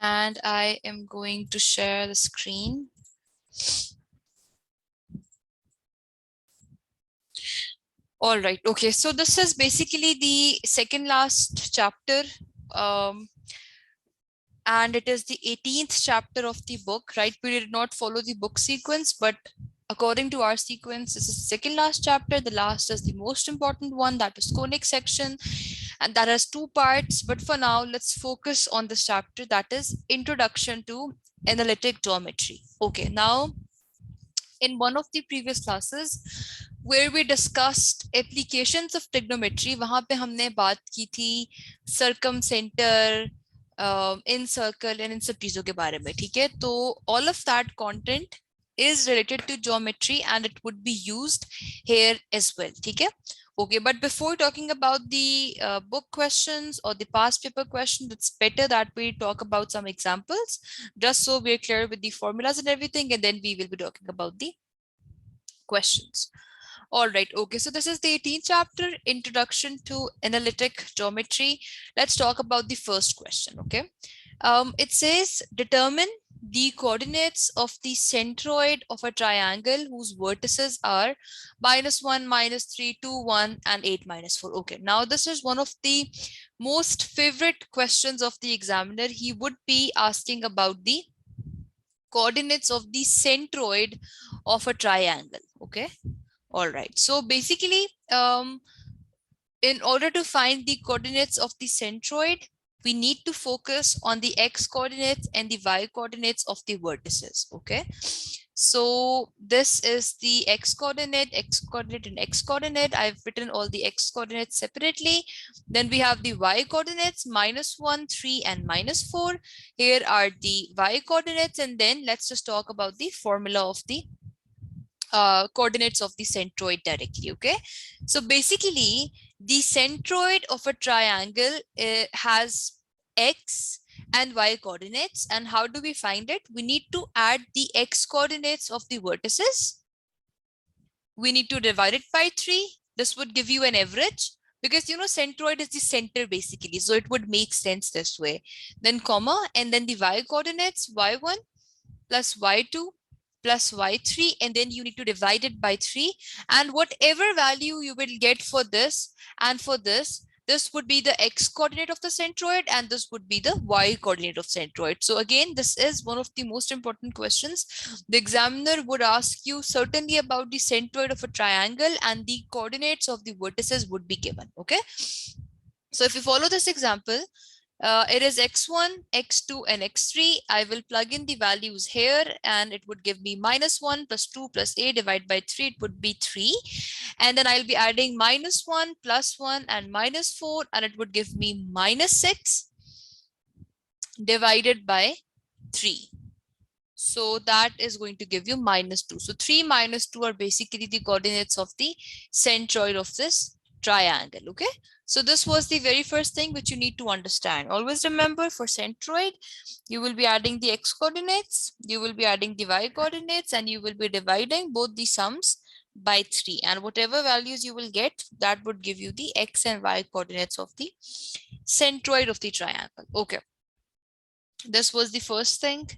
and I am going to share the screen. All right. Okay. So this is basically the second last chapter. And it is the 18th chapter of the book, right? We did not follow the book sequence, but according to our sequence, this is the second last chapter. The last is the most important one, that is conic section, and that has two parts. But for now, let's focus on this chapter, that is Introduction to Analytic Geometry. Okay, now in one of the previous classes where we discussed applications of trigonometry, वहाँ पे हमने बात की थी circumcenter, in circle and इन सब चीजों के बारे में, ठीक है? तो all of that content is related to geometry and it would be used here as well, ठीक है? Okay, but before talking about the book questions or the past paper questions, it's better that we talk about some examples, just so we're clear with the formulas and everything, and then we will be talking about the questions. All right, okay, so this is the 18th chapter, Introduction to Analytic Geometry. Let's talk about the first question, okay? It says, determine the coordinates of the centroid of a triangle whose vertices are -1, -3, 2, 1, and 8, -4. Okay, now this is one of the most favorite questions of the examiner. He would be asking about the coordinates of the centroid of a triangle, okay? All right, so basically, in order to find the coordinates of the centroid, we need to focus on the x coordinates and the y coordinates of the vertices, okay? So this is the x coordinate, and x coordinate. I've written all the x coordinates separately. Then we have the y coordinates, -1, 3, and -4. Here are the y coordinates, and then let's just talk about the formula of the coordinates of the centroid directly, okay? So basically, the centroid of a triangle has x and y coordinates. And how do we find it? We need to add the x coordinates of the vertices. We need to divide it by 3. This would give you an average, because you know centroid is the center basically, so it would make sense this way. Then comma, and then the y coordinates, y1 plus y2 plus y3, and then you need to divide it by 3, and whatever value you will get for this and for this would be the x coordinate of the centroid, and this would be the y coordinate of centroid. So again, this is one of the most important questions. The examiner would ask you certainly about the centroid of a triangle, and the coordinates of the vertices would be given, okay? So if you follow this example, it is x1, x2, and x3. I will plug in the values here, and it would give me -1 plus 2 plus a divided by 3. It would be 3. And then I'll be adding -1 plus 1 and -4, and it would give me -6 divided by 3. So that is going to give you -2. So 3 -2 are basically the coordinates of the centroid of this triangle, okay? So this was the very first thing which you need to understand. Always remember, for centroid, you will be adding the x coordinates, you will be adding the y coordinates, and you will be dividing both the sums by 3. And whatever values you will get, that would give you the x and y coordinates of the centroid of the triangle. Okay. This was the first thing.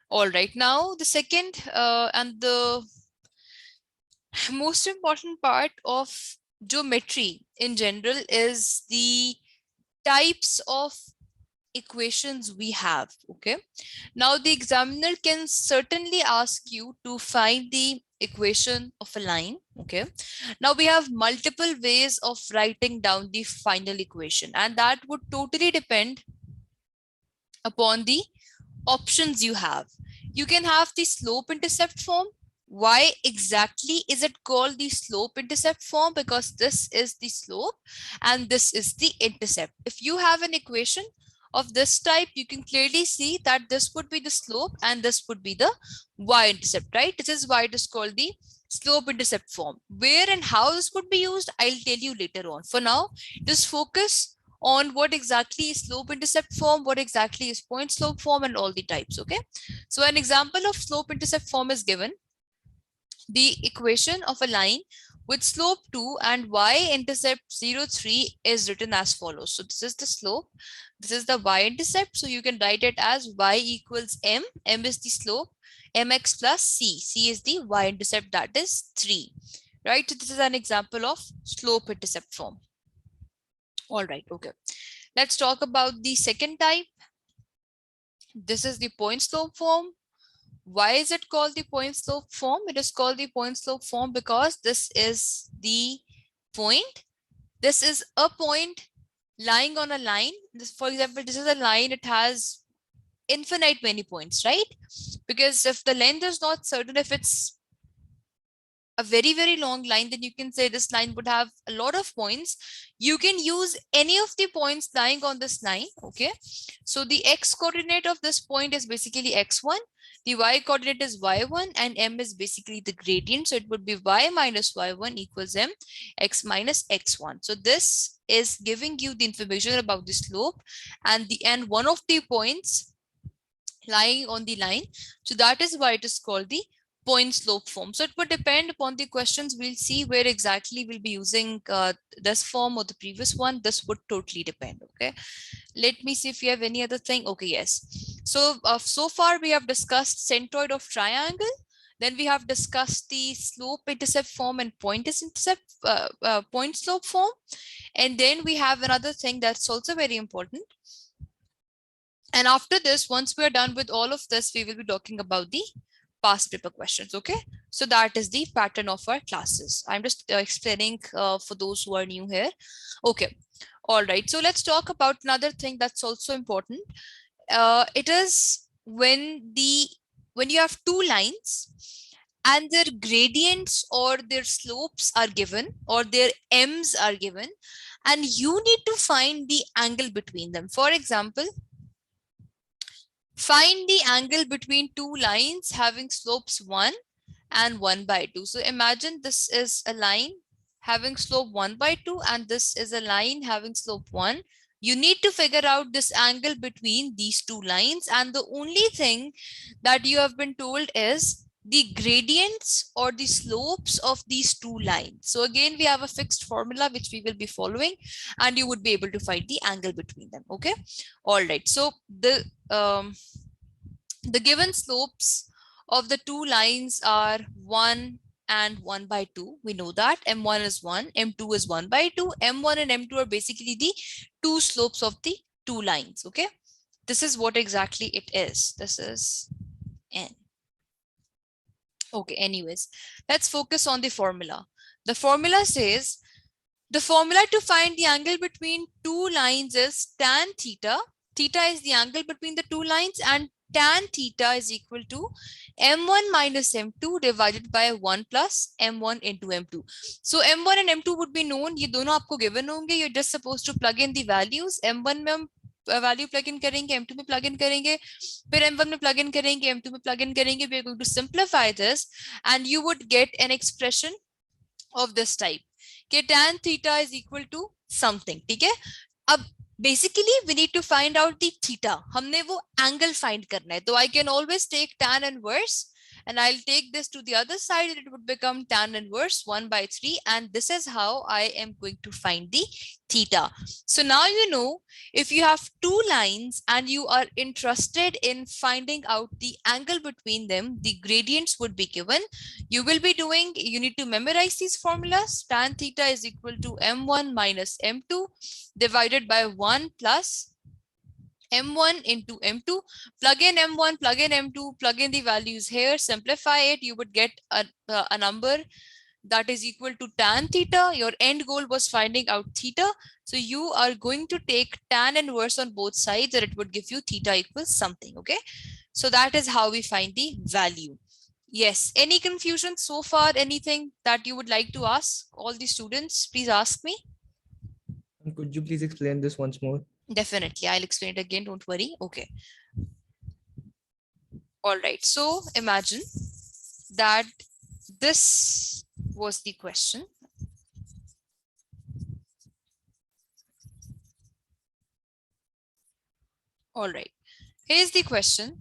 All right, now the second and the most important part of geometry in general is the types of equations we have, okay? Now the examiner can certainly ask you to find the equation of a line, okay? Now we have multiple ways of writing down the final equation, and that would totally depend upon the options you have. You can have the slope-intercept form. Why exactly is it called the slope-intercept form? Because this is the slope and this is the intercept. If you have an equation of this type, you can clearly see that this would be the slope and this would be the y-intercept, right? This is why it is called the slope-intercept form. Where and how this would be used, I'll tell you later on. For now, just focus on what exactly is slope-intercept form, what exactly is point slope form, and all the types, okay? So an example of slope-intercept form is given. The equation of a line with slope 2 and y-intercept 0, 3 is written as follows. So this is the slope, this is the y-intercept. So you can write it as y equals m, m is the slope, mx plus c is the y-intercept, that is 3, right? So this is an example of slope-intercept form. All right, okay. Let's talk about the second type. This is the point slope form. Why is it called the point slope form? It is called the point slope form because this is the point. This is a point lying on a line. This, for example, this is a line, it has infinite many points, right? Because if the length is not certain, if it's a very, very long line, then you can say this line would have a lot of points. You can use any of the points lying on this line, okay? So the x coordinate of this point is basically x1, the y coordinate is y1, and m is basically the gradient. So it would be y minus y1 equals m, x minus x1. So this is giving you the information about the slope and one of the points lying on the line. So that is why it is called the point slope form. So it would depend upon the questions. We'll see where exactly we'll be using this form or the previous one. This would totally depend. Okay, let me see if you have any other thing. Okay, yes. So so far we have discussed centroid of triangle. Then we have discussed the slope-intercept form and point-intercept point slope form. And then we have another thing that's also very important. And after this, once we're done with all of this, we will be talking about the past paper questions. Okay, so that is the pattern of our classes. I'm just explaining for those who are new here. Okay, all right, so let's talk about another thing that's also important. It is when you have two lines and their gradients or their slopes are given or their m's are given, and you need to find the angle between them. For example, find the angle between two lines having slopes 1 and 1 by 2. So imagine this is a line having slope 1 by 2 and this is a line having slope 1. You need to figure out this angle between these two lines, and the only thing that you have been told is the gradients or the slopes of these two lines. So again, we have a fixed formula which we will be following, and you would be able to find the angle between them. Okay, all right. So the given slopes of the two lines are 1 and 1 by 2. We know that m1 is 1, m2 is 1 by 2. m1 and m2 are basically the two slopes of the two lines. Okay, this is what exactly it is. This is n. Okay, anyways, let's focus on the formula. The formula says the formula to find the angle between two lines is tan theta. Theta is the angle between the two lines, and tan theta is equal to m1 minus m2 divided by 1 plus m1 into m2. So m1 and m2 would be known. ये दोनों आपको given होंगे. You're just supposed to plug in the values. m1 में हम value plug in करेंगे, m2 में plug in करेंगे, फिर m1 में प्लग इन करेंगे, m2 में प्लग इन करेंगे. We are going to simplify this and you would get an expression of this type कि tan theta is equal to something. ठीक है, अब basically we need to find out the theta. हमने वो angle find करना है. तो I can always take tan inverse and I'll take this to the other side and it would become tan inverse 1 by 3, and this is how I am going to find the theta. So now you know, if you have two lines and you are interested in finding out the angle between them, the gradients would be given. You will be doing, you need to memorize these formulas. Tan theta is equal to m1 minus m2 divided by 1 plus m1 into m2. Plug in m1, plug in m2, plug in the values here, simplify it, you would get a number that is equal to tan theta. Your end goal was finding out theta, so you are going to take tan inverse on both sides and it would give you theta equals something. Okay, so that is how we find the value. Yes, any confusion so far? Anything that you would like to ask all the students? Please ask me. Could you please explain this once more? Definitely, I'll explain it again, don't worry. Okay, all right, so imagine that this was the question. All right, here's the question.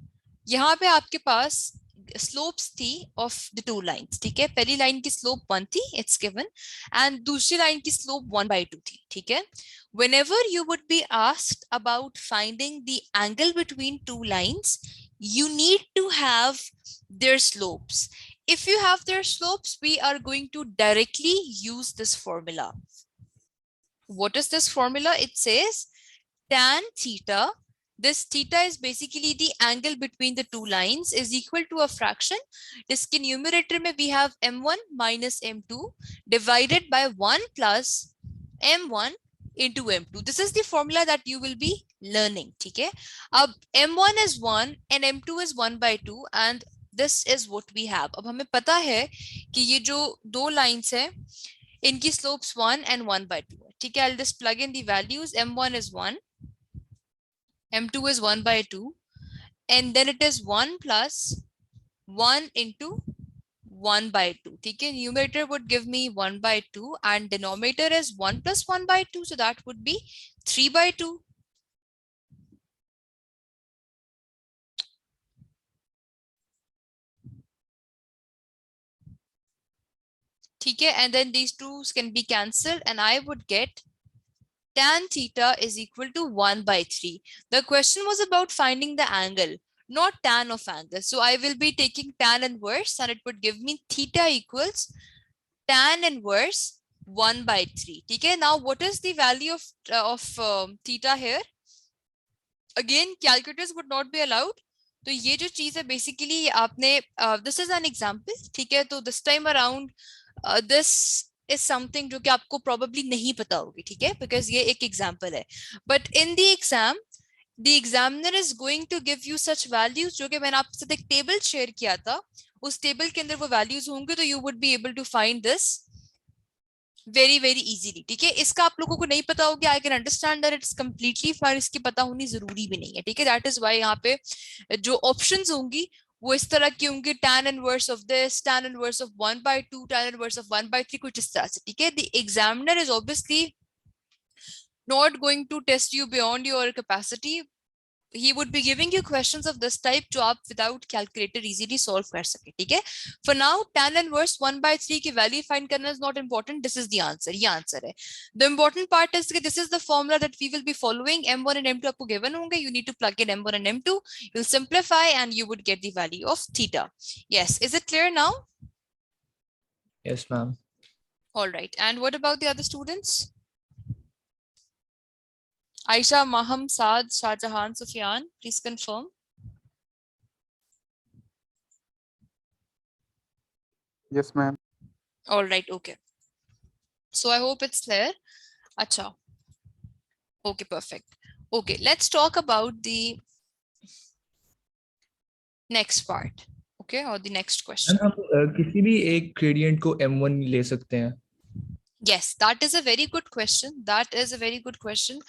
यहाँ पे आपके पास slopes थी of the two lines, ठीक है. पहली line की slope 1 थी, it's given, and दूसरी line की slope 1/2 थी, ठीक है. Whenever you would be asked about finding the angle between two lines, you need to have their slopes. If you have their slopes, we are going to directly use this formula. What is this formula? It says tan theta, this theta is basically the angle between the two lines, is equal to a fraction. Iske numerator mein we have m1 minus m2 divided by 1 plus m1 into m2. This is the formula that you will be learning. ठीक है. अब m1 is 1 and m2 is 1/2 and this is what we have. अब हमें पता है कि ये जो दो lines है इनकी slopes 1 and 1/2 है. ठीक है. I'll just plug in the values. m1 is 1, m2 is 1/2, and then it is 1 plus 1 into 1/2. ठीक है. Numerator would give me 1/2 and denominator is 1 plus 1/2, so that would be 3/2. ठीक है. And then these two can be cancelled and I would get tan theta is equal to 1/3. The question was about finding the angle, not tan of angle. So I will be taking tan inverse and it would give me theta equals tan inverse 1/3. ठीक है. Now what is the value of theta here? Again, calculators would not be allowed. तो ये जो चीज है basically आपने this is an example. ठीक है. तो this time around this is something जो कि आपको probably नहीं पता होगी. ठीक है. because ये एक example है. but in the exam the examiner is going to give you such values जो कि मैंने आपके साथ एक table share किया था. उस table के अंदर वो values होंगे तो you would be able to find this very very easily. ठीक है. इसका आप लोगों को नहीं पता होगा. I can understand that it's completely fine. इसकी पता होनी जरूरी भी नहीं है. ठीक है. that is why यहाँ पे जो options होंगी वो इस तरह की होंगी. tan inverse of this, tan inverse of 1/2, tan inverse of 1/3, कुछ इस तरह से. ठीक है. The examiner is obviously not going to test you beyond your capacity. He would be giving you questions of this type जो आप without calculator easily solve कर सके. ठीक है. For now tan inverse 1/3 की value find करना is not important. This is the answer. ये answer है. The important part is that this is the formula that we will be following. m1 and m2 आपको given होंगे. You need to plug in m1 and m2. You'll simplify and you would get the value of theta. Yes. Is it clear now? Yes, ma'am. All right. And what about the other students? Aisha, Maham, Saad, Shahjahan, Sufyan, please confirm. Yes, ma'am. All right, okay. So I hope it's clear. Acha. Okay, perfect. Okay, let's talk about the next part. Okay, or the next question. हम किसी भी एक gradient को m1 ले सकते हैं. Yes, that is a very good question. That is a very good question.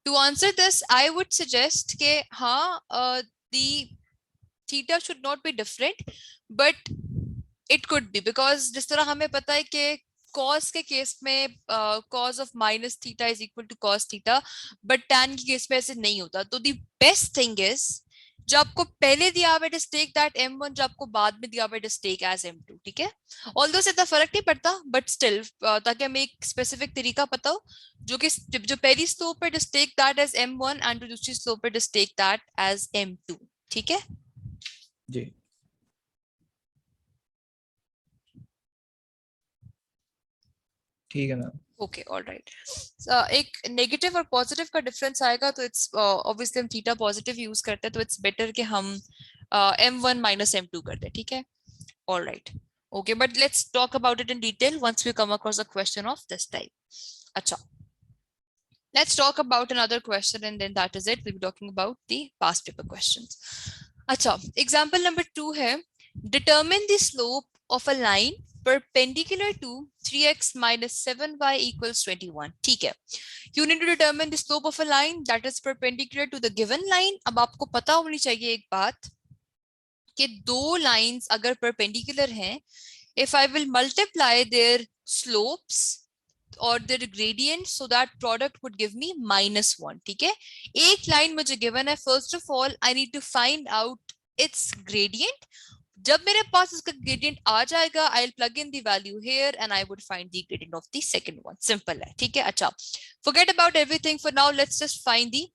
To answer this, I would suggest that the theta should not be different, but it could be because जिस तरह हमें पता है कि cos के case में cos of minus theta is equal to cos theta, but tan के case में ऐसे नहीं होता. तो the best thing is जो आपको पहले दिया हुआ है just take that m1, जो आपको बाद में दिया हुआ है just take as m2. ठीक है. Although से इतना फर्क नहीं पड़ता, but still ताकि हमें एक specific तरीका पता हो जो कि जो पहली slope है just take that as m1 and जो दूसरी slope है just take that as m2. ठीक है. जी. ठीक है मैम. Okay, alright. एक नेगेटिव और पॉजिटिव का डिफरेंस आएगा तो इट्स ऑब्वियसली हम थीटा पॉजिटिव यूज करते हैं तो इट्स बेटर कि हम m1 माइनस m2 करते हैं. ठीक है. Alright. Okay, but let's talk about it in detail once we come across a question of this type. अच्छा, let's talk about another question and then that is it. We'll be talking about the past paper questions. अच्छा, example number 2 है determine the slope of a line perpendicular to 3x minus 7y equals 21. ठीक है. You need to determine the slope of a line that is perpendicular to the given line. अब आपको पता होनी चाहिए एक बात कि दो lines अगर perpendicular हैं, if I will multiply their slopes or their gradient, so that product would give me -1. ठीक है. एक line मुझे given है. First of all, I need to find out its gradient. जब मेरे पास इसका ग्रेडियंट आ जाएगा, आई will plug in the value here and I would find the gradient of the second one. Simple है, ठीक है. अच्छा, forget about everything for now, let's just find the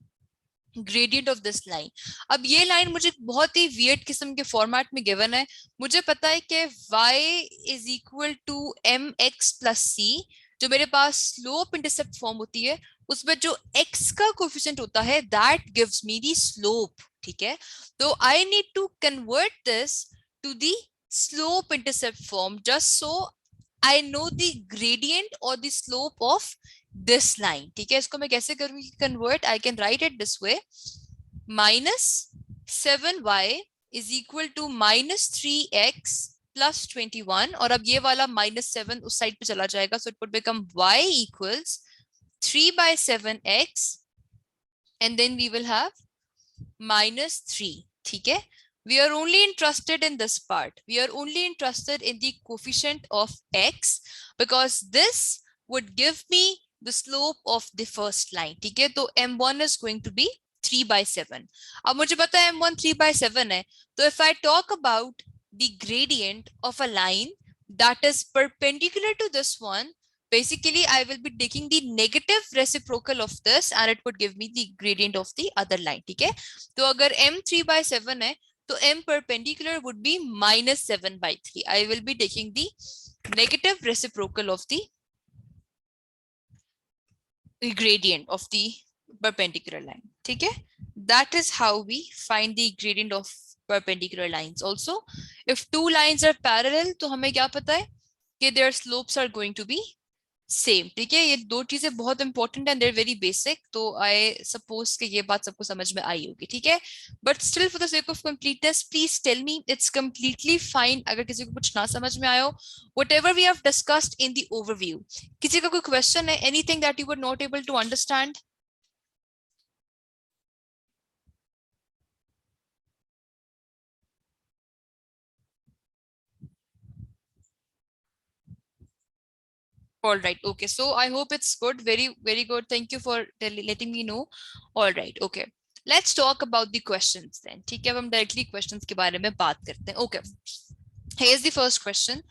gradient of this line. अब ये line मुझे बहुत ही weird किस्म के फॉर्मेट में गिवन है. मुझे पता है कि y is equal to mx plus c. जो मेरे पास स्लोप इंटरसेप्ट फॉर्म होती है, उसमें जो x का कोफिशिएंट होता है, that gives me the slope. ठीक है, तो I need to convert this to the slope intercept form just so I know the gradient or the slope of this line. ठीक है, इसको मैं कैसे करूंगी convert? I can write it this way: minus 7y is equal to minus 3x plus 21. और अब ये वाला minus 7 उस साइड पे चला जाएगा, so it would become y equals 3 by 7x and then we will have minus 3. ठीक है, we are only interested in this part. We are only interested in the coefficient of x because this would give me the slope of the first line. ठीक है, तो m1 is going to be 3 by 7. अब मुझे पता है m1 3 by 7 है, तो if I talk about the gradient of a line that is perpendicular to this one, basically I will be taking the negative reciprocal of this and it would give me the gradient of the other line. ठीक है, तो अगर m 3 by 7 है, तो m perpendicular would be minus 7 by 3. I will be taking the negative reciprocal of the gradient of the perpendicular line. ठीक है, that is how we find the gradient of perpendicular lines. Also, if two lines are parallel, तो हमें क्या पता है कि their slopes are going to be same. ठीक है, ये दो चीजें बहुत important and they're very basic, तो आई सपोज कि ये बात सबको समझ में आई होगी. ठीक है, but still for the sake of completeness please tell me. It's completely fine अगर किसी को कुछ ना समझ में आया हो. Whatever we have discussed in the overview, किसी का कोई क्वेश्चन है, anything that you were not able to understand? All right, okay, so I hope it's good. Very good, thank you for letting me know. All right, okay, let's talk about the questions then. ठीक है, अब हम directly questions के बारे में बात करते हैं. Okay, here's the first question.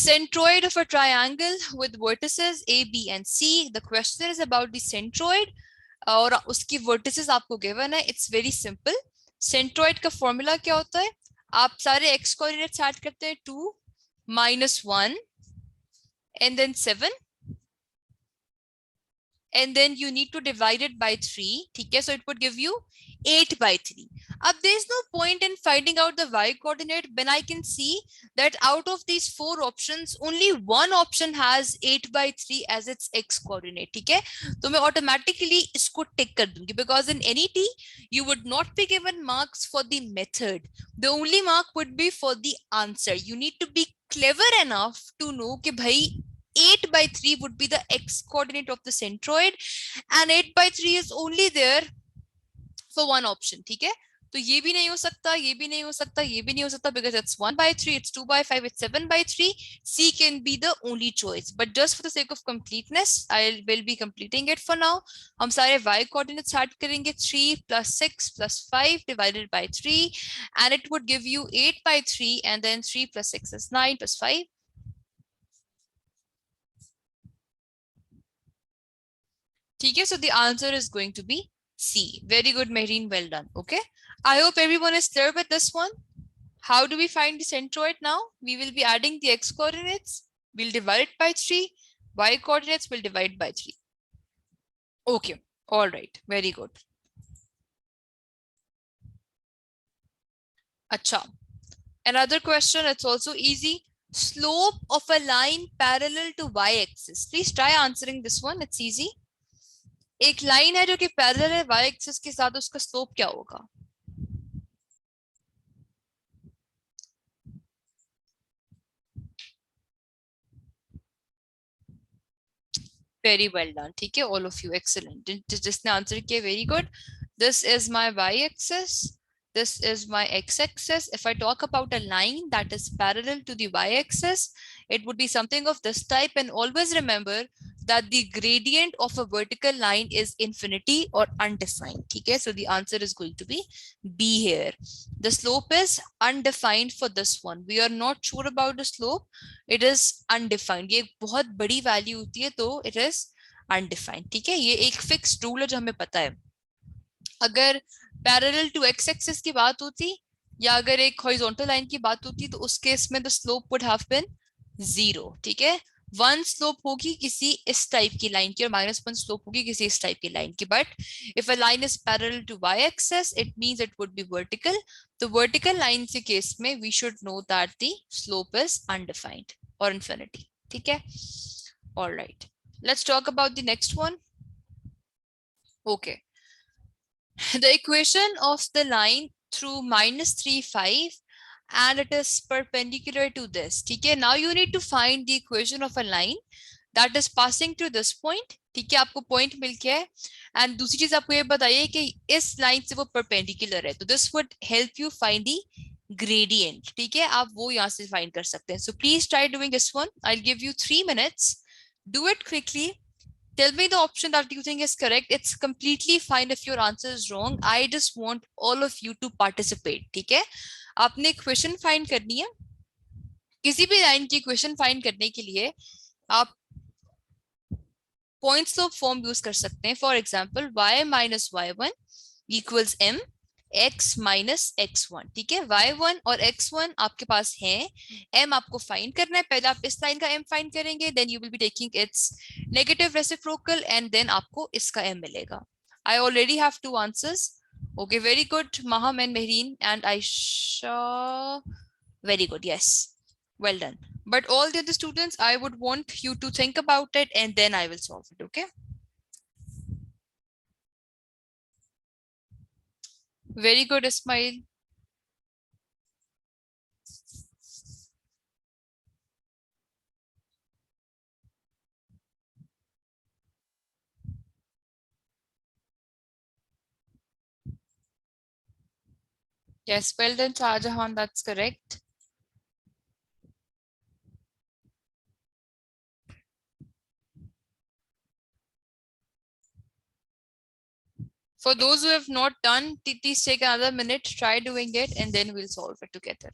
Centroid of a triangle with vertices A, B and C. The question is about the centroid और उसकी vertices आपको given है. It's very simple. Centroid का formula क्या होता है? आप सारे x coordinates add करते हैं, 2 minus 1 and then 7 and then you need to divide it by 3. ठीक है, so it would give you 8 by 3. अब there is no point in finding out the y coordinate when I can see that out of these 4 options only one option has 8 by 3 as its x coordinate. ठीक है, तो मैं automatically इसको tick कर दूंगी because in NET you would not be given marks for the method. The only mark would be for the answer. You need to be clever enough to know कि भाई 8 by 3 would be the x coordinate of the centroid and 8 by 3 is only there for one option. ठीक है, तो ये भी नहीं हो सकता, ये भी नहीं हो सकता, ये भी नहीं हो सकता because it's 1 by 3, it's 2 by 5, it's 7 by 3. C can be the only choice, but just for the sake of completeness I will be completing it for now. हम सारे y coordinates add करेंगे, 3 plus 6 plus 5 divided by 3 and it would give you 8 by 3 and then 3 plus 6 is 9 plus 5. ठीक है, so the answer is going to be C. Very good, Mehreen, well done. Okay, I hope everyone is clear with this one. How do we find the centroid now? We will be adding the x coordinates, we'll divide it by 3, y coordinates will divide by 3. Okay, all right, very good. Acha, another question, it's also easy. Slope of a line parallel to y-axis. Please try answering this one, it's easy. एक line है जो कि parallel है y axis के साथ, उसका slope क्या होगा? Very well done. ठीक है, ऑल ऑफ यू एक्सीलेंट. जिसने आंसर किया very good. This is my y axis, this is my x-axis. If I talk about a line that is parallel to the y-axis, it would be something of this type. And always remember, that the gradient of a vertical line is infinity or undefined. ठीक है, so the answer is going to be B here. The slope is undefined for this one. We are not sure about the slope. It is undefined. ये एक बहुत बड़ी value होती है, तो it is undefined. ठीक है, ये एक फिक्स्ड रूल है जो हमें पता है. अगर पैरेलल टू एक्स एक्सिस की बात होती या अगर एक हॉरिजॉन्टल लाइन की बात होती तो उस केस में the slope would have been 0. ठीक है, 1 स्लोप होगी किसी इस टाइप की लाइन की और -1 स्लोप होगी किसी इस टाइप की लाइन की. But if a line is parallel to y axis it means it would be vertical. तो वर्टिकल लाइन के केस में we should know that the slope is undefined और इन्फिनिटी. ठीक है, alright, let's talk about the next one. Okay, the equation of the line through -3, 5 and it is perpendicular to this. ठीक है, now you need to find the equation of a line that is passing through this point. ठीक है, आपको point मिल गया है and दूसरी चीज आपको ये बताइए कि इस लाइन से वो परपेंडिकुलर है, तो this would help you find the gradient. ठीक है, आप वो यहाँ से फाइंड कर सकते हैं. So please try doing this one. I will give you 3 minutes. Do it quickly. Tell me the option that you think is correct. It's completely fine if your answer is wrong. I just want all of you to participate. ठीक है, आपने equation find करनी है. किसी भी line की equation find करने के लिए आप पॉइंट स्लोप फॉर्म यूज कर सकते हैं. For example y minus y1 equals m x minus x1. ठीक है, y1 और x1 आपके पास है, m आपको फाइंड करना है. पहले आप इस लाइन का m फाइंड करेंगे, then you will be taking its negative reciprocal and then आपको इसका m मिलेगा. I already have 2 answers. Okay, very good, Maham and Mehreen and Aisha. Very good, yes, well done. But all the other students, I would want you to think about it and then I will solve it. Okay, very good, Ismail. Yes, well done, Shahjahan, that's correct. For those who have not done, please take another minute, try doing it, and then we'll solve it together.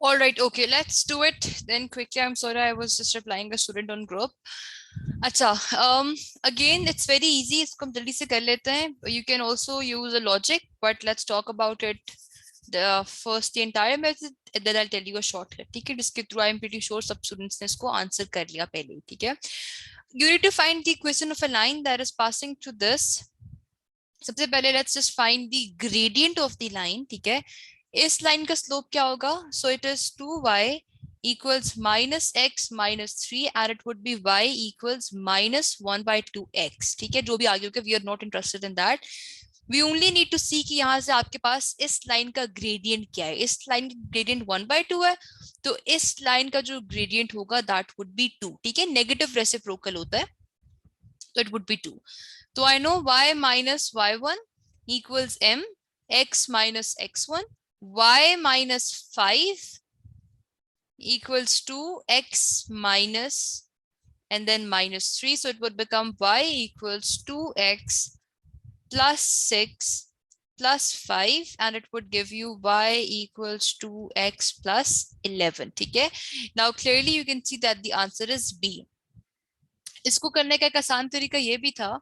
All right, okay, let's do it then quickly. I'm sorry, I was just replying a student on group. अच्छा, again it's very easy, इसको हम जल्दी से कर लेते हैं. You can also use a logic, but let's talk about it first the entire method and then I'll tell you a shortcut. ठीक है, जिसके through I'm pretty sure सब students ने इसको answer कर लिया पहले ही. ठीक है, you need to find the equation of a line that is passing through this. सबसे पहले let's just find the gradient of the line. ठीक है, इस लाइन का स्लोप क्या होगा? So it is 2y equals minus x minus 3 and it would be y equals minus 1 by 2x. ठीक है, जो भी आगे होगा, we are not interested in that. We only need to see कि यहाँ से आपके पास इस लाइन का ग्रेडियंट क्या है. इस लाइन का ग्रेडियंट 1 by 2 है, तो इस लाइन का जो ग्रेडियंट होगा that would be 2. ठीक है, नेगेटिव रेसिप्रोकल होता है, तो it would be 2. तो I know y minus y1 equals m, x minus x1, y minus 5 equals 2, x minus and then minus 3. So it would become y equals 2x plus 6 plus 5 and it would give you y equals 2x plus 11. ठीक है, now clearly you can see that the answer is B. इसको करने का एक आसान तरीका ये भी था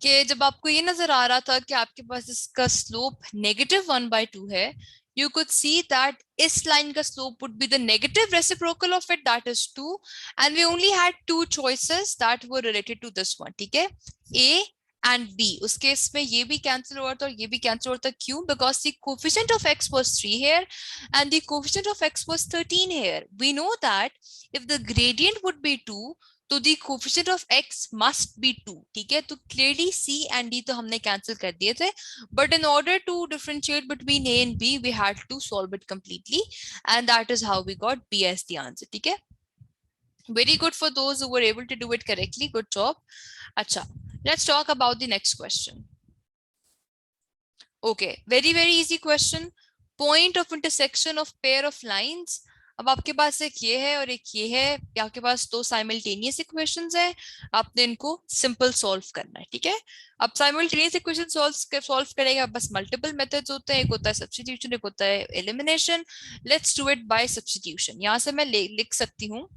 कि जब आपको ये नजर आ रहा था कि आपके पास इसका स्लोप -1/2 है, you could see that इस लाइन का slope would be the negative reciprocal of it, that is 2, and we only had two choices that were related to this one. ठीक है, A and B. उस case में ये भी cancel हुआ था और ये भी कैंसिल हुआ था. क्यों? Because the coefficient of x was 3 here and the coefficient of x was 13 here. We know that if the gradient would be 2, तो the coefficient of x must be 2. ठीक है, तो clearly C and D तो हमने cancel कर दिए थे, but in order to differentiate between A and B we had to solve it completely and that is how we got B as the answer. ठीक है, very good for those who were able to do it correctly, good job. अच्छा, let's talk about the next question. Okay, very easy question. Point of intersection of pair of lines. अब आपके पास एक ये है और एक ये है, आपके पास दो साइमल्टेनियस इक्वेशंस हैं, आपने इनको सिंपल सॉल्व करना है. ठीक है, अब साइमल्टेनियस इक्वेशन सॉल्व करेगा, बस मल्टीपल मेथड्स होते हैं, एक होता है सब्स्टिट्यूशन, एक होता है elimination. Let's do it by substitution. यहाँ से मैं लिख सकती हूँ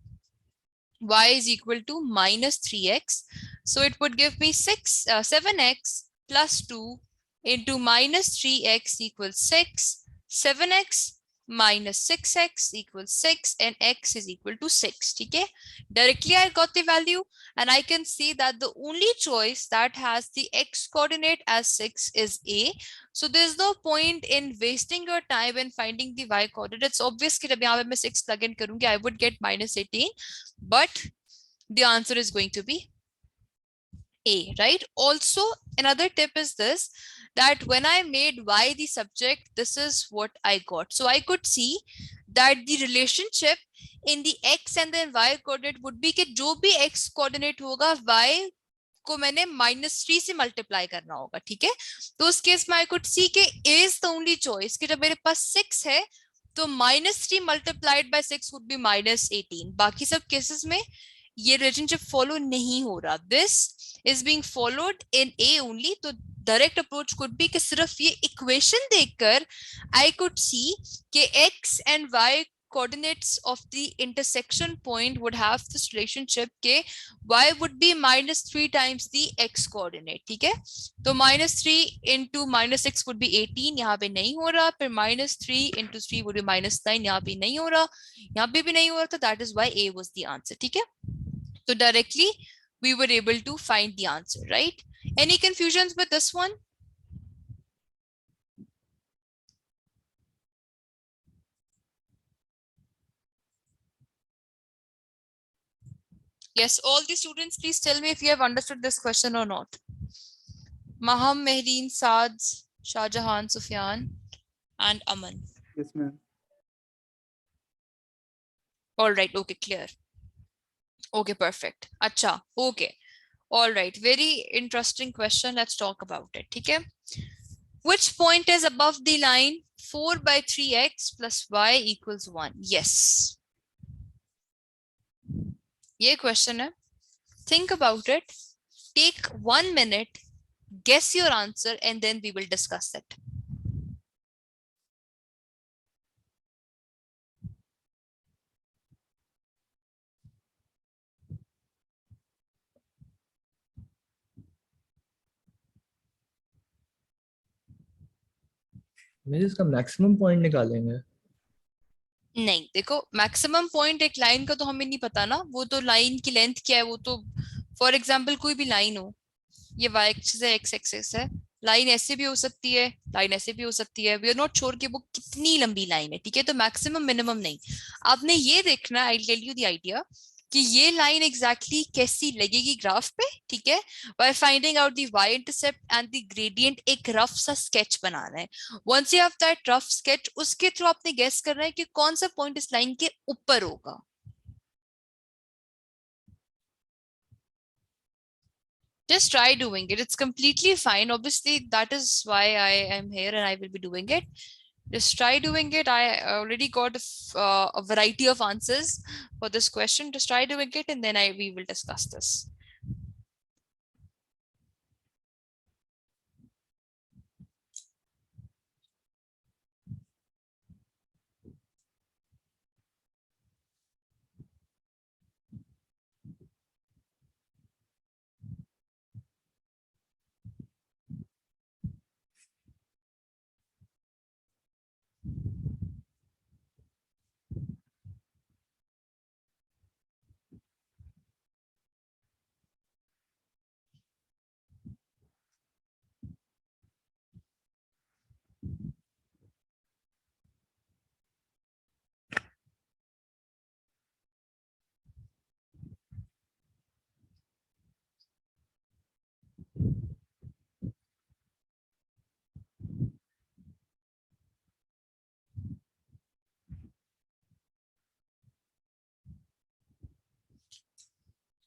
y is equal to minus 3x, so it would give me 7x plus 2 into minus 3x equals 6, 7x minus 6x equals 6 and x is equal to 6. ठीक है, directly I got the value and I can see that the only choice that has the x coordinate as 6 is A. So there's no point in wasting your time in finding the y coordinate. It's obvious कि जब यहाँ पे मैं 6 plug in करूँगी I would get minus 18, but the answer is going to be A, right? Also, another tip is this, that when I made y the subject, this is what I got. So I could see that the relationship in the x and then y coordinate would be कि जो भी x coordinate होगा y को मैंने -3 से multiply करना होगा. ठीक है, तो उस केस में I could see कि A is the only choice कि जब मेरे पास 6 है तो -3 multiplied by 6 would be -18. बाकी सब केसेस में ये रिलेशनशिप फॉलो नहीं हो रहा. This is being followed in A only. तो डायरेक्ट अप्रोच कुड बी कि सिर्फ ये इक्वेशन देखकर आई कुड सी कि x and y coordinates of the intersection point would have this relationship के y would be -3 times the x coordinate. ठीक है, तो -3 into -6 would be 18, यहाँ पे नहीं हो रहा. फिर -3 into 3 would be -9, यहाँ पे नहीं हो रहा, यहाँ पे भी नहीं हो रहा. तो that is why A was the answer. ठीक है, so directly we were able to find the answer, right? Any confusions with this one? Yes, all the students, please tell me if you have understood this question or not. Maham, Mehreen, Saad, Shahjahan, Sufyan, and Aman. Yes, ma'am. All right, okay, clear. Okay, perfect. Acha, okay. All right, very interesting question. Let's talk about it. Okay. Which point is above the line 4 by 3x plus y equals 1? Yes. ये question है. Think about it. Take 1 minute, guess your answer, and then we will discuss it. मेरे इसका maximum point निकालेंगे. नहीं, देखो maximum point एक line का तो हमें नहीं पता ना, वो तो लाइन की लेंथ क्या है वो तो, फॉर एग्जांपल कोई भी लाइन हो, ये y एक्सिस है, x एक्सिस है, लाइन ऐसे भी हो सकती है, लाइन ऐसे भी हो सकती है, वी आर नॉट श्योर कि वो कितनी लंबी लाइन है, ठीक है, तो मैक्सिमम मिनिमम नहीं, आपने ये देखना, I tell you the idea कि ये लाइन एग्जैक्टली कैसी लगेगी ग्राफ पे, ठीक है, by finding out the y intercept and the gradient, एक रफ सा स्केच बनाना है। Once you have that rough sketch, उसके थ्रू आपने गेस करना है कि कौन सा पॉइंट इस लाइन के ऊपर होगा। Just try doing it. It's completely fine. Obviously, that is why I am here and I will be doing it. Just try doing it. I already got a variety of answers for this question. Just try doing it and then we will discuss this.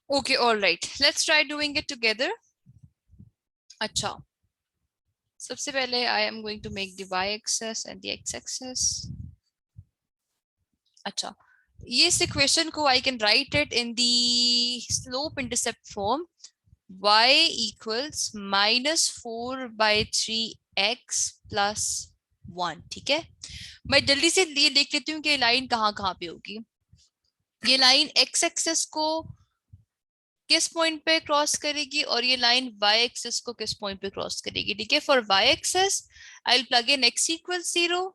Okay, all right. Let's try doing it together. अच्छा, सबसे पहले I am going to make the y-axis and the x-axis. अच्छा, ये इस equation को I can write it in the slope-intercept form. Y equals -4/3x plus 1, ठीक है। मैं जल्दी से ये देख लेती हूँ कि ये लाइन कहाँ पे होगी। ये लाइन x एक्सेस को किस पॉइंट पे क्रॉस करेगी और ये लाइन y एक्सेस को किस पॉइंट पे क्रॉस करेगी, ठीक है। For y axis I will plug in x equals 0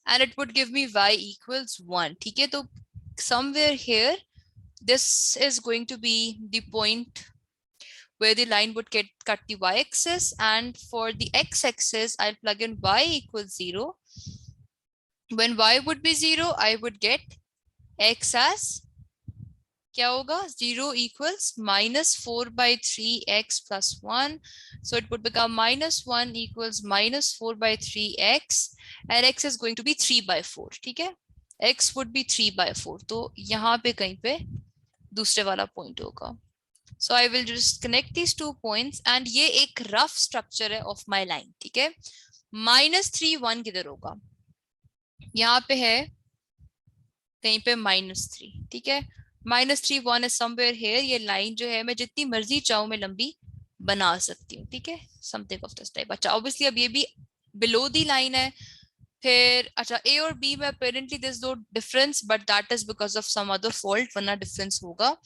and it would give me y equals 1, ठीक है। तो somewhere here this is going to be the point where the line would get cut the y-axis, and for the x-axis I'll plug in y equals 0. When y would be 0, I would get x as क्या होगा, 0 equals -4/3x plus 1. So it would become -1 equals -4/3x and x is going to be 3/4, ठीक है। x would be 3/4, तो यहाँ पे कहीं पे दूसरे वाला पॉइंट होगा। So I will just connect these 2 points and ये एक rough structure है of my line, ठीक है। -3 1 किधर होगा, यहाँ पे है कहीं पे -3, ठीक है। -3 1 is somewhere here. ये लाइन जो है मैं जितनी मर्जी चाहूँ मैं लंबी बना सकती हूँ, ठीक है, समथिंग ऑफ दिस टाइप। अच्छा, ऑब्वियसली अब ये भी बिलो दी लाइन है। फिर अच्छा, ए और बी में अपेरेंटली दिस दो difference, but that is because of some other fault, वरना डिफरेंस होगा।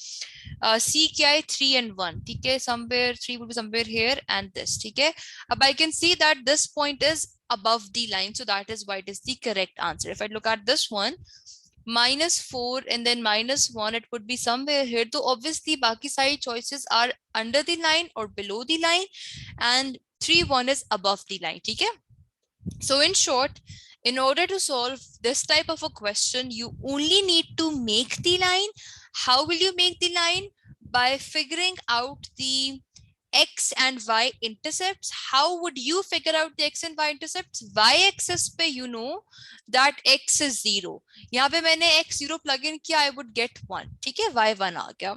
सी क्या है, 3 and 1, ठीक है। Somewhere 3 will be somewhere here and this, ठीक है। अब I can see that this point is above the line, so that is why it is the correct answer. If I look at this one, -4 and then -1, it would be somewhere here. So obviously बाकी सारी choices are under the line or below the line, and 3 1 is above the line, ठीक है। So in short, in order to solve this type of a question, you only need to make the line. How will you make the line? By figuring out the x and y intercepts. How would you figure out the x and y intercepts? Y axis पे you know that x is 0. यहाँ पे मैंने x 0 plug in किया, I would get 1, ठीक है, y 1 आ गया।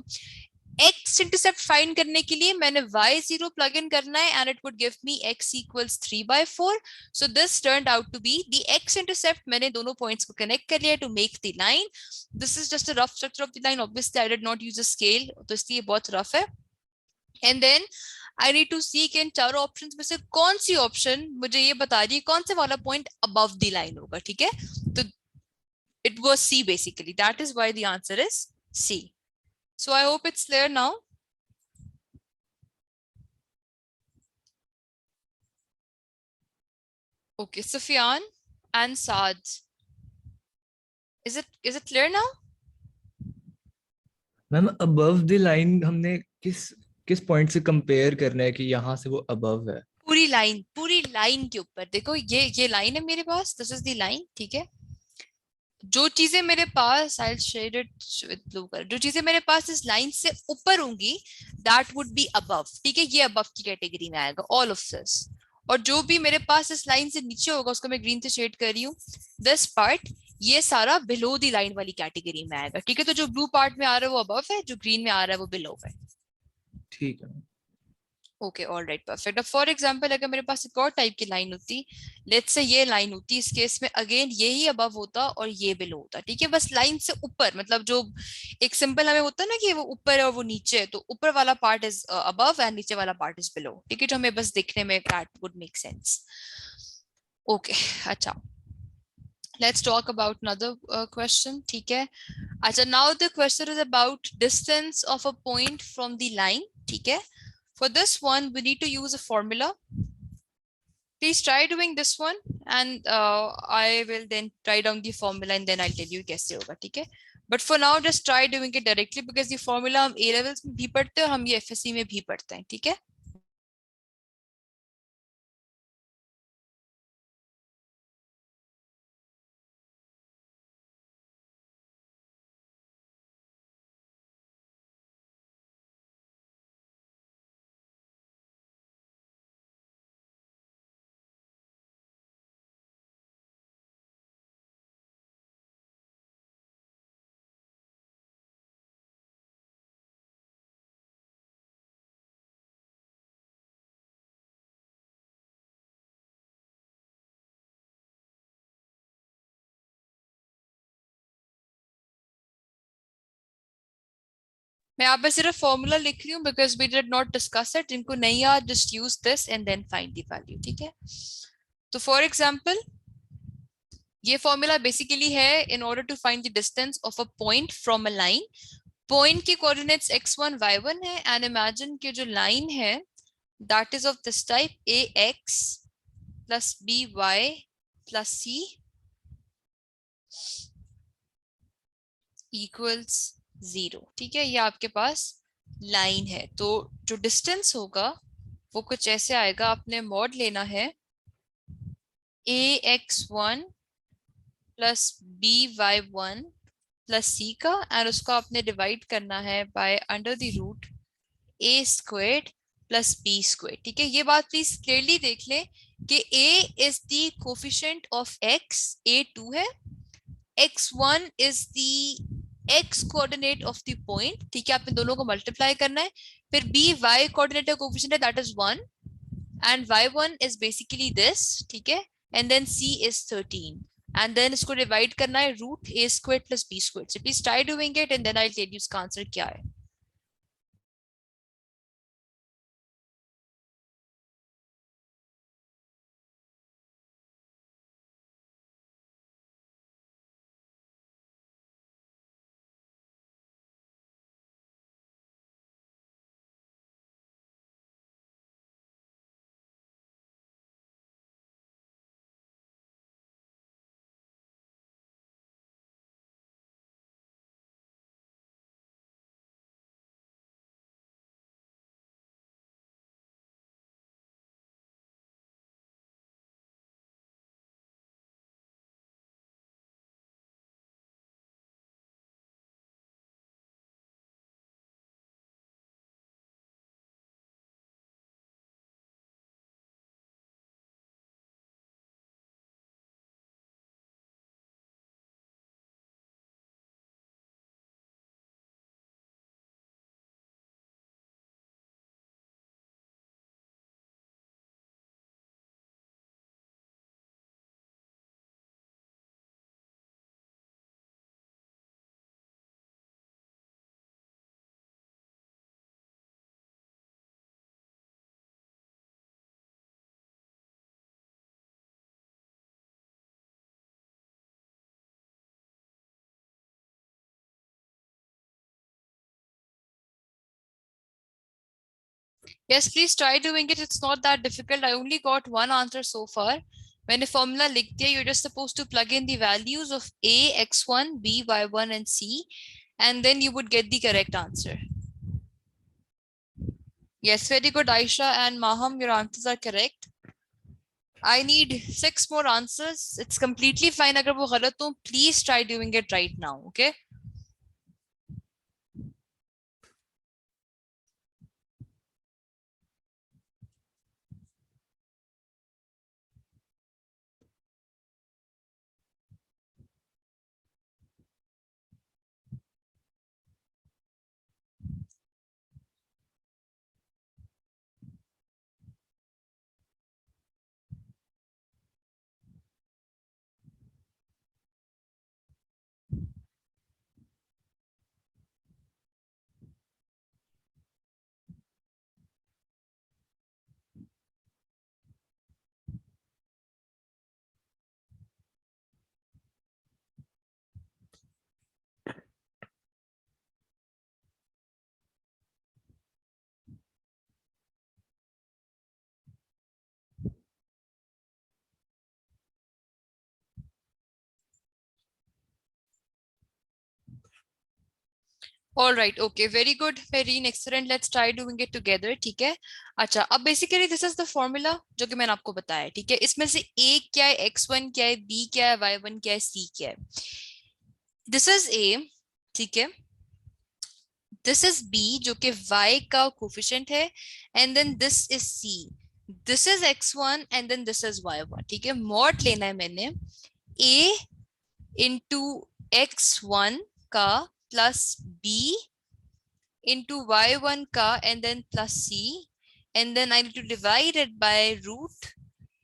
x intercept find करने के लिए मैंने y0 प्लग इन करना है and it would give me x equals 3/4. So this turned out to be the x intercept. मैंने दोनों पॉइंट्स को कनेक्ट कर लिया to make the line. This is just a rough structure of the line. Obviously I did not use a scale, तो इसलिए बहुत rough है। And then I need to see कि इन चारों ऑप्शंस में से कौन सी ऑप्शन मुझे ये बता रही है कौन से वाला पॉइंट above the line होगा, ठीक है। तो it was C basically. That is why the answer is C. So I hope it's clear now. Okay, Sufyan and Saad. Is it clear now? Ma'am above the line हमने किस किस point से compare करना है कि यहाँ से वो अबव है? पूरी लाइन के ऊपर देखो, ये लाइन है मेरे पास, दिस इज द लाइन, ठीक है। जो चीजें मेरे पास, I shade it with blue colour, जो चीजें मेरे पास इस लाइन से ऊपर होंगी दैट वुड बी अबव, ठीक है, ये अबव की कैटेगरी में आएगा ऑल ऑफ दिस। और जो भी मेरे पास इस लाइन से नीचे होगा उसको मैं ग्रीन से शेड कर रही हूँ, दिस पार्ट, ये सारा बिलो द लाइन वाली कैटेगरी में आएगा, ठीक है। तो जो ब्लू पार्ट में आ रहा है वो अबव है, जो ग्रीन में आ रहा है वो बिलो है। ठीक है। Okay, alright, perfect. अब फॉर एग्जांपल अगर मेरे पास एक और टाइप की लाइन होती, लेट्स से ये लाइन होती, इस केस में अगेन ये ही अबव होता और ये बिलो होता, ठीक है। बस लाइन से ऊपर, मतलब जो एक सिंपल हमें होता है ना कि वो ऊपर है और वो नीचे है, तो ऊपर वाला पार्ट इज अबव एंड नीचे वाला पार्ट इज बिलो, ठीक है। तो हमें बस दिखने में that would make sense. Okay, अच्छा, let's talk about another question, ठीक है। अच्छा, now the question is about distance of a point from the line, ठीक है। For this one, we need to use a formula. Please try doing this one, and I will then write down the formula and then I'll tell you कैसे होगा, ठीक है। But for now, just try doing it directly because the formula हम A levels में भी पढ़ते हैं और हम ये FSC में भी पढ़ते हैं, ठीक है। मैं यहाँ पे सिर्फ फॉर्मूला लिख रही हूँ because we did not discuss it. जिनको नहीं याद, just use this and then find the value, ठीक है। तो फॉर एग्जाम्पल ये फॉर्मूला बेसिकली है in order to find the distance of a point from a line. Point के coordinates x1 y1 है एंड इमेजिन कि जो लाइन है that is of this type ax plus by plus c equals 0, ठीक है। ये आपके पास लाइन है, तो जो डिस्टेंस होगा वो कुछ ऐसे आएगा। आपने मॉड लेना है ax1 plus by1 plus c का, एंड उसको आपने डिवाइड करना है by under the root a squared plus b squared, ठीक है। ये बात प्लीज क्लियरली देख लें कि a is the coefficient of x, a2 है, x1 is the x coordinate of the point, ठीक है। आपने दोनों को मल्टीप्लाई करना है, फिर b y कोऑर्डिनेट का कोफिशिएंट है that is 1 and y1 is basically this, ठीक है, and then c is 13 and then इसको डिवाइड करना है root a square plus b square से। Please try doing it and then I will tell you इसका answer क्या है। Yes, please try doing it. It's not that difficult. I only got one answer so far. When a formula लिख दिया, you're just supposed to plug in the values of a, x1, b, y1 and c, and then you would get the correct answer. Yes, very good, Aisha and Maham. Your answers are correct. I need 6 more answers. It's completely fine अगर वो गलत हो. Please try doing it right now. Okay. All right, okay, very good, Marine, excellent. Let's try doing it together, ठीक है? अच्छा, अब basically this is the formula जो कि मैंने आपको बताया, ठीक है? इसमें से A क्या है, X1 क्या है, B क्या है, Y1 क्या है, C क्या है? This is A, ठीक है? This is B जो कि Y का कोफिशिएंट है, and then this is C. This is X1 and then this is Y1, ठीक है? मॉड लेना है मैंने A into X1 का plus B into y1 ka and then plus c, and then I need to divide it by root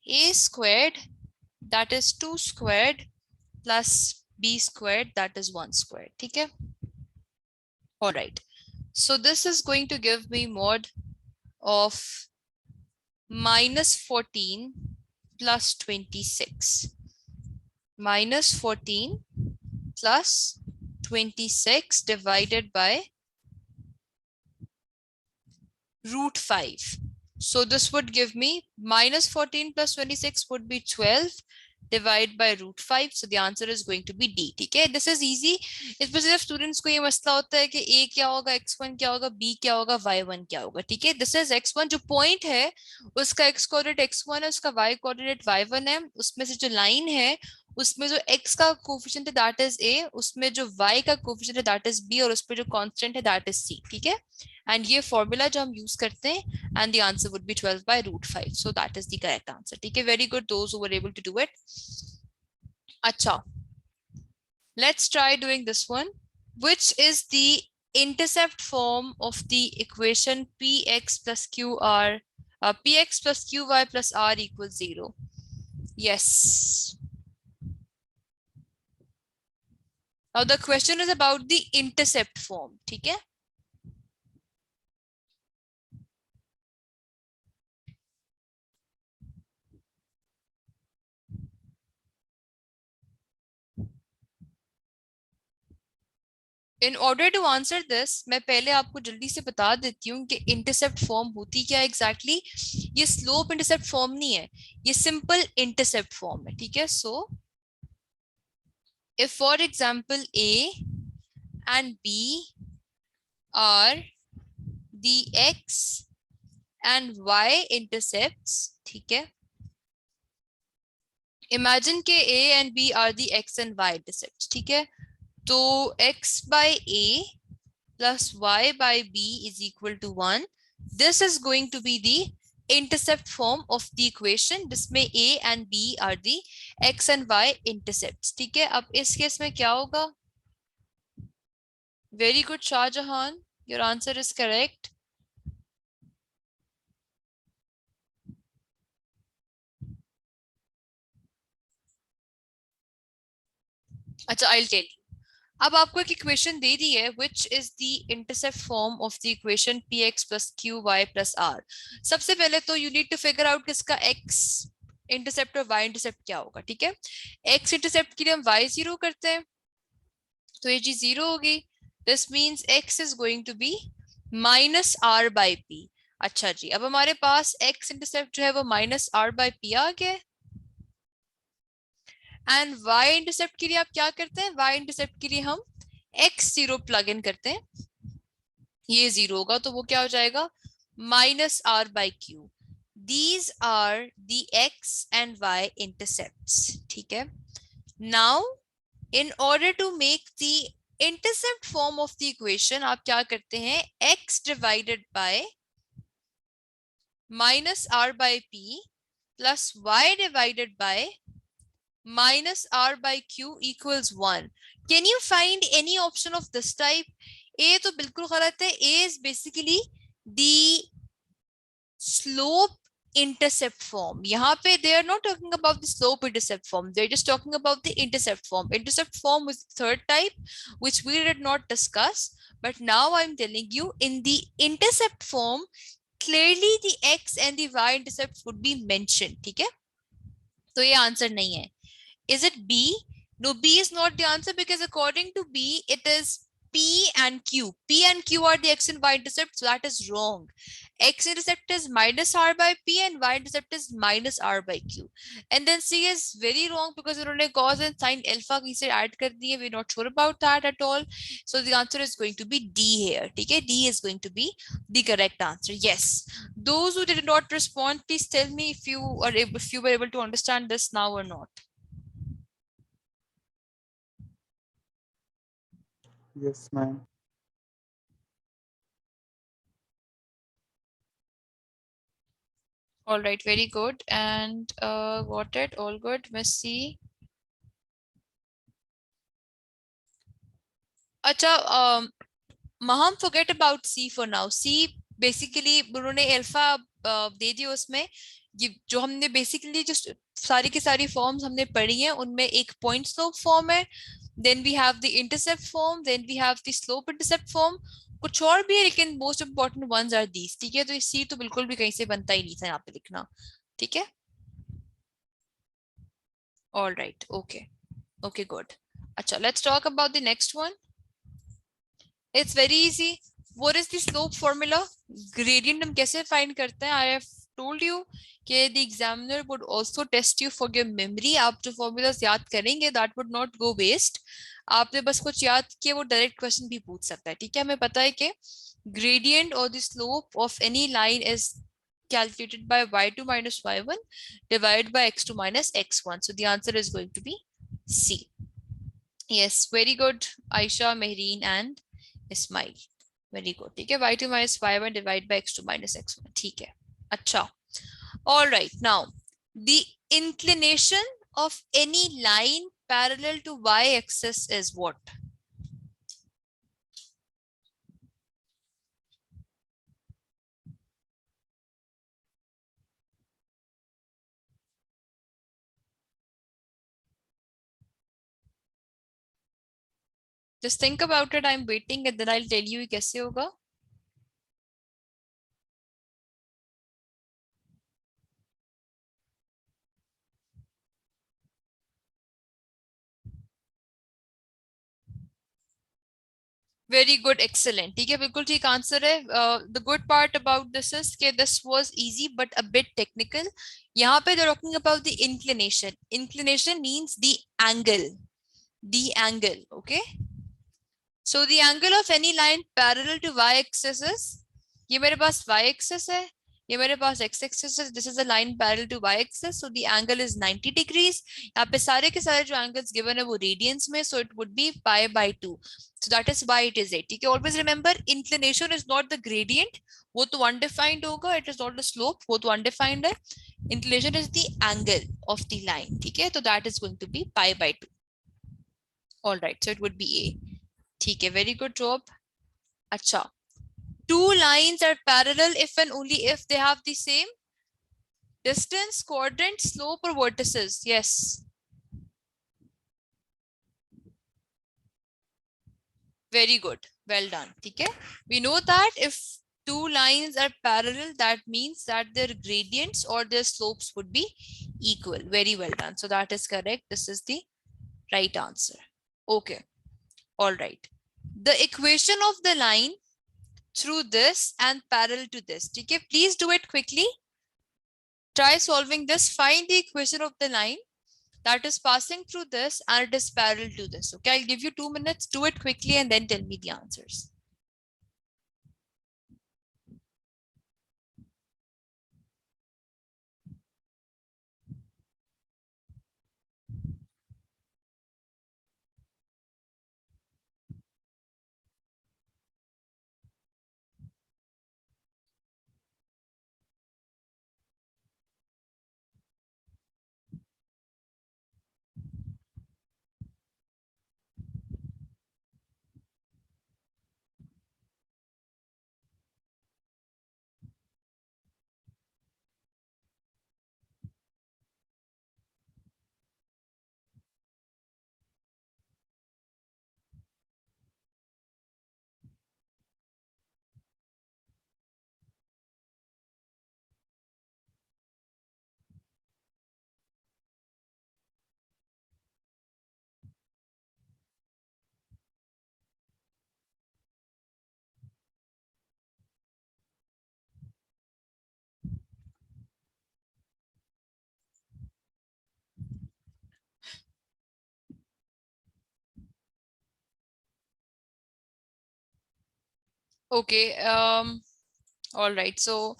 a squared, that is 2 squared, plus b squared, that is 1 squared. Okay. All right, so this is going to give me mod of minus 14 plus 26, minus 14 plus 26 divided by root 5. So this would give me minus 14 plus 26 would be 12 divided by root 5. So the answer is going to be D. ठीक है, this is easy. इसमें सिर्फ students को ये मसला होता है कि A क्या होगा, X1 क्या होगा, B क्या होगा, Y1 क्या होगा. ठीक है, this is X1 जो पॉइंट है उसका X कोऑर्डिनेट X1 है, उसका Y कोऑर्डिनेट Y1 है. उसमें से जो लाइन है उसमें जो x का कोफिशिएंट है दैट इज a, उसमें जो y का कोफिशिएंट है दैट इज b, और उस पे जो कांस्टेंट है दैट इज c. ठीक है, एंड ये फॉर्मूला जो हम यूज करते हैं, and the answer would be 12 by root 5. So that is the correct answer. ठीक है, very good those who were able to do it. अच्छा, let's try doing this one. Which is the intercept form of the equation px plus qr, px plus qy plus r equals 0? Yes. Now the question is about the intercept form. ठीक है, in order to answer this मैं पहले आपको जल्दी से बता देती हूँ कि इंटरसेप्ट फॉर्म होती क्या है एग्जैक्टली. ये स्लोप इंटरसेप्ट फॉर्म नहीं है, ये सिंपल इंटरसेप्ट फॉर्म है. ठीक है, so if for example A and B are the x and y intercepts, ठीक है, इमेजिन के A and B are the x and y intercepts. ठीक है, तो x by A plus y by b is equal to 1. This is going to be the intercept form of the equation जिसमें a and b are the x and y intercepts. ठीक है, अब इस case में क्या होगा? Very good, Shahjahan, your answer is correct. अच्छा, I'll tell you. अब आपको एक इक्वेशन दे दी है which is the intercept form of the equation px plus qy plus r. सबसे पहले तो you need to figure out किसका x इंटरसेप्ट और y इंटरसेप्ट क्या होगा. ठीक है, x इंटरसेप्ट के लिए हम y जीरो करते हैं तो ये जी जीरो होगी. This means x is going to be minus r by p. अच्छा जी, अब हमारे पास x इंटरसेप्ट जो है वो माइनस r बाई p आ गया. एंड y इंटरसेप्ट के लिए आप क्या करते हैं? y इंटरसेप्ट के लिए हम x जीरो प्लग इन करते हैं, ये जीरो होगा तो वो क्या हो जाएगा? minus r by q. These are the x and y intercepts. ठीक है? Now, in order to make the intercept form of the equation, आप क्या करते हैं? X divided by minus r by p plus y divided by minus r by q equals 1. Can you find any option of this type? A तो बिल्कुल गलत है. A is basically the slope intercept form. यहाँ पे they are not talking about the slope intercept form. They're just talking about the intercept form. Intercept form was the third type, which we did not discuss. But now I'm telling you, in the intercept form, clearly the x and the y intercepts would be mentioned. ठीक है? तो ये answer नहीं है. Is it B? No, B is not the answer because according to B, it is P and Q. P and Q are the x and y intercepts, so that is wrong. X intercept is minus r by P and y intercept is minus r by Q. And then C is very wrong because उन्होंने cos and sin alpha की से add कर दिए. We're not sure about that at all. So the answer is going to be D here. ठीक है? D is going to be the correct answer. Yes. Those who did not respond, please tell me if you were able to understand this now or not. Yes, ma'am. All right, very good. And got it. All good. Miss C. Acha, Maham, forget about C for now. C basically उन्होंने alpha दे दिया उसमें. ये जो हमने basically जो सारी की सारी forms हमने पढ़ी हैं उनमें एक point slope form है. Then we have the intercept form. Then we have the slope intercept form. कुछ और भी है लेकिन most important ones are these. ठीक है? तो C तो बिल्कुल भी कहीं से बनता ही नहीं था यहाँ पे लिखना. ठीक है? All right. Okay. Okay, good. Acha, let's talk about the next one. It's very easy. What is the slope formula? Gradient हम कैसे find करते हैं? I have told you कि the examiner would also test you for your memory. आप जो formulas याद करेंगे, that would not go waste. आपने बस कुछ याद किया, वो direct question भी पूछ सकता है. ठीक है? हमें पता है कि gradient or the slope of any line is calculated by y2 minus y1 divided by x2 minus x1. So the answer is going to be C. Yes, very good. Aisha, Mehreen, and Ismail. Very good. ठीक है? y2 minus y1 divided by x2 minus x1. ठीक है. अच्छा. All right. Now, the inclination of any line parallel to y-axis is what? Just think about it. I'm waiting and then I'll tell you कैसे होगा. Very good, excellent. ठीक है, बिल्कुल ठीक answer है. The good part about this is कि this was easy but a bit technical. यहाँ पे they're talking about the inclination. Inclination means the angle. The angle, okay? So the angle of any line parallel to y-axis is, ये मेरे पास y-axis है, ये मेरे पास x-axis है. This is a line parallel to y-axis, so the angle is 90 degrees. यहाँ पे सारे के सारे जो angles given है वो radians में, so it would be pi by 2. So that is why it is 8. ठीक है? Always remember, inclination is not the gradient. वो तो undefined होगा. It is not the slope. वो तो undefined है. Inclination is the angle of the line. ठीक है? So that is going to be pi by 2. All right. So it would be A. ठीक है, very good job. अच्छा, two lines are parallel if and only if they have the same distance, quadrant, slope or vertices. Yes. Very good. Well done. ठीक है? We know that if two lines are parallel, that means that their gradients or their slopes would be equal. Very well done. So that is correct. This is the right answer. Okay. All right. The equation of the line through this and parallel to this. Okay, please do it quickly. Try solving this. Find the equation of the line that is passing through this and it is parallel to this. Okay, I'll give you 2 minutes. Do it quickly and then tell me the answers. Okay. All right. So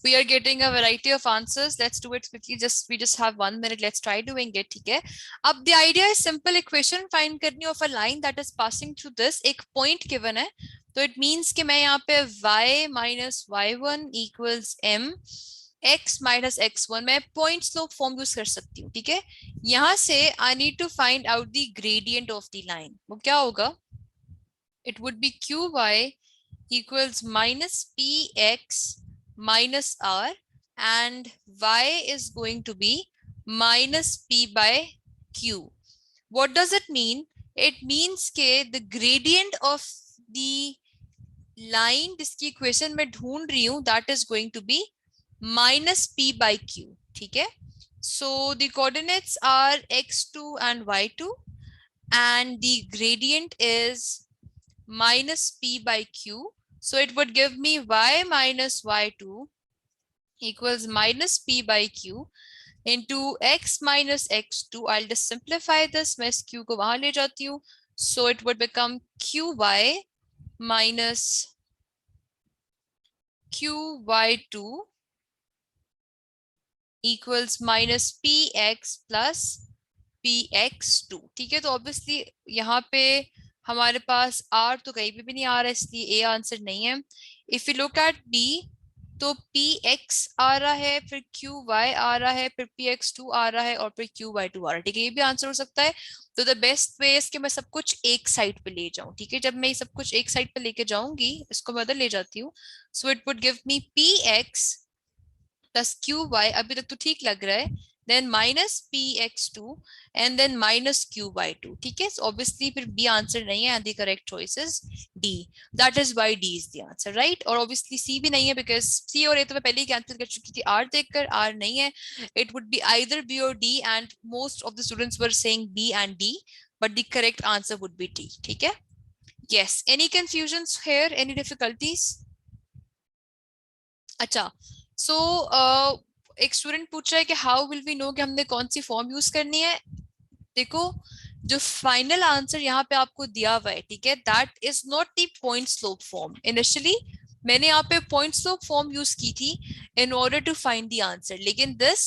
we are getting a variety of answers. Let's do it quickly. We just have 1 minute. Let's try doing it. ठीक है. अब the idea is simple equation find करनी of a line that is passing through this. एक point given है. तो it means कि मैं यहाँ पे y minus y1 equals m x minus x1 मैं point slope form यूज कर सकती हूँ. ठीक है. यहाँ से I need to find out the gradient of the line. वो क्या होगा? It would be qy equals minus px minus r and y is going to be minus p by q. What does it mean? It means that the gradient of the line जिसकी equation मैं ढूंढ रही हूँ that is going to be minus p by q. ठीक है. So the coordinates are x2 and y2 and the gradient is minus p by q. So it would give me y minus y2 equals minus p by q into x minus x2. I'll just simplify this. मैं इस q को वहां ले जाती हूँ. So it would become qy minus qy2 equals minus px plus px2. ठीक है. तो ऑब्वियसली यहाँ पे हमारे पास r तो कहीं भी नहीं आ रहा है इसलिए a आंसर नहीं है. If you look at b तो px आ रहा है फिर qy आ रहा है फिर px2 आ रहा है और फिर qy2 आ रहा है. ठीक है. ये भी आंसर हो सकता है. तो द बेस्ट वे इज कि मैं सब कुछ एक साइड पे ले जाऊं. ठीक है. जब मैं ये सब कुछ एक साइड पे लेके जाऊंगी इसको मैं उधर ले जाती हूँ. So it would give me px plus qy. अभी तक तो ठीक लग रहा है. Then minus px2 and then minus qy2. ठीक है. So obviously फिर b आंसर नहीं है and the correct choice is d. That is why d is the answer, right? और obviously c भी नहीं है because c और a तो मैं पहले ही कैंसिल कर चुकी थी r देखकर. r नहीं है. It would be either b or d and most of the students were saying b and d, but the correct answer would be d. ठीक है. Yes. Any confusions here? Any difficulties? अच्छा. सो एक student पूछ रहा है कि how will we know कि हमने कौन सी फॉर्म यूज करनी है. देखो जो फाइनल आंसर यहाँ पे आपको दिया हुआ है. ठीक है. That is not the point slope form. Initially मैंने यहाँ पे पॉइंट स्लोप फॉर्म यूज की थी in order to find the answer. लेकिन this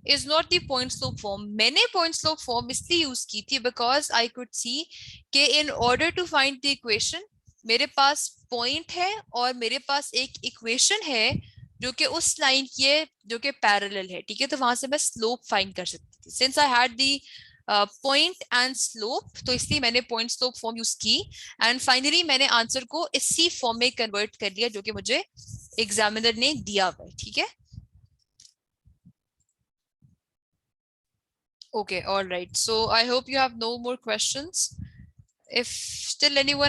is not the point slope form. मैंने पॉइंट स्लोप फॉर्म इसलिए यूज की थी बिकॉज आई कुड सी कि in order to find the equation मेरे पास पॉइंट है और मेरे पास एक इक्वेशन है जो कि उस लाइन की है जो कि पैरेलल है. ठीक है. तो वहां से मैं स्लोप फाइंड कर सकती थी. Since I had the point and slope तो इसलिए मैंने पॉइंट स्लोप फॉर्म यूज की एंड फाइनली मैंने आंसर को इसी फॉर्म में कन्वर्ट कर लिया जो कि मुझे एग्जामिनर ने दिया हुआ है. ठीक है. Okay, all right. So I hope you have no more questions. If still anyone